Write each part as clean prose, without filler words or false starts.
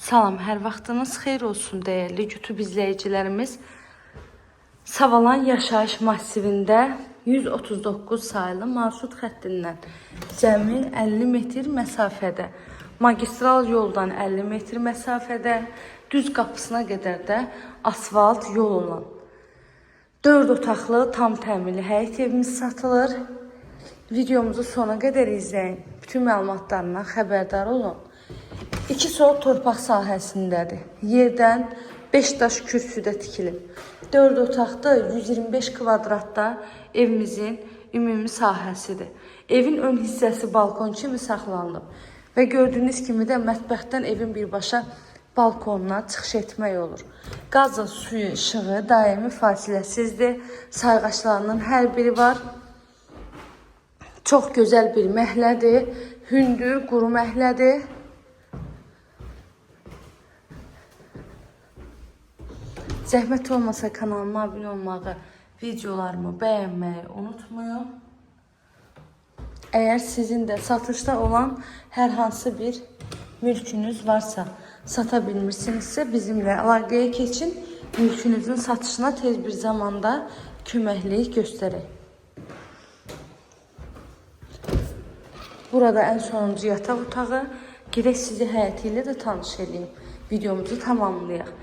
Salam, hər vaxtınız xeyir olsun dəyərli YouTube izləyicilərimiz. Savalan yaşayış massivində 139 sayılı marşrut xəttindən cəmi 50 metr məsafədə, magistral yoldan 50 metr məsafədə, düz qapısına qədər də asfalt yol olan 4 otaqlı tam təmirli həyət evimiz satılır. Videomuzu sona qədər izləyin. Bütün məlumatlarından xəbərdar olun. 2 sol torpaq sahəsindədir. Yerdən 5 daş kürsüdə tikilib. 4 otaqda 125 kvadratda evimizin ümumi sahəsidir. Evin ön hissəsi balkon kimi saxlanılıb. Və gördüyünüz kimi də mətbəxdən evin birbaşa balkonuna çıxış etmək olur. Qazı, suyu, işığı daimi fasiləsizdir. Sayğaçlarının hər biri var. Çox gözəl bir məhlədir. Hündür, quru məhlədir. Zəhmət olmasa kanalıma abunə olmağı, videolarımı bəyənməyi unutmayın. Əgər sizin də satışda olan hər hansı bir mülkünüz varsa, sata bilmirsinizsə bizimlə əlaqəyə keçin. Mülkünüzün satışına tez bir zamanda köməklik göstərək. Burada ən sonuncu yataq otağı. Gedək sizi həyəti ilə də tanış edeyim. Videomuzu tamamlayaq.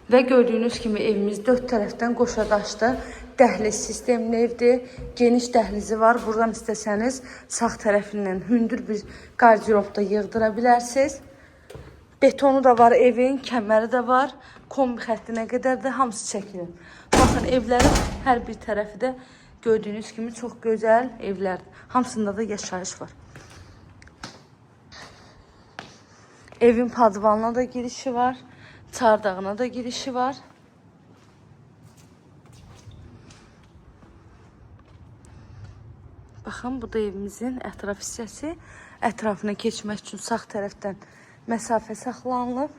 Və gördüyünüz kimi evimiz 4 tərəfdən qoşadaşdı. Dəhliz sistemli evdir. Geniş dəhlizi var. Buradan istəsəniz sağ tərəfindən hündür bir qardiropda yığdıra bilərsiniz. Betonu da var evin, kəməri də var. Kombi xəttinə qədər də hamısı çəkilir. Baxın, evlərin hər bir tərəfi də gördüyünüz kimi çox gözəl evlərdir. Hamısında da yaşayış var. Evin padvanına da girişi var. Çardağına da girişi var. Baxın, bu da evimizin ətraf hissəsi. Ətrafına keçmək üçün sağ tərəfdən məsafə saxlanılıb.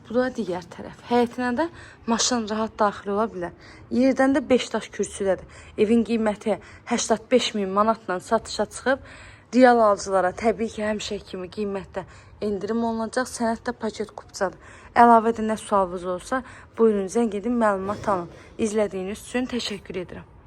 Bu da digər tərəf. Həyətinə də maşın rahat daxil ola bilər. Yerdən də 5 daş kürsüdədir. Evin qiyməti 85.000 manatla satışa çıxıb. Real alıcılara təbii ki, həmişə kimi qiymətdə endirim olunacaq. Sənəd də paket kupçadır. Əlavədə nə sualınız olsa, buyurun zəng edin, məlumat alın. İzlədiyiniz üçün təşəkkür edirəm.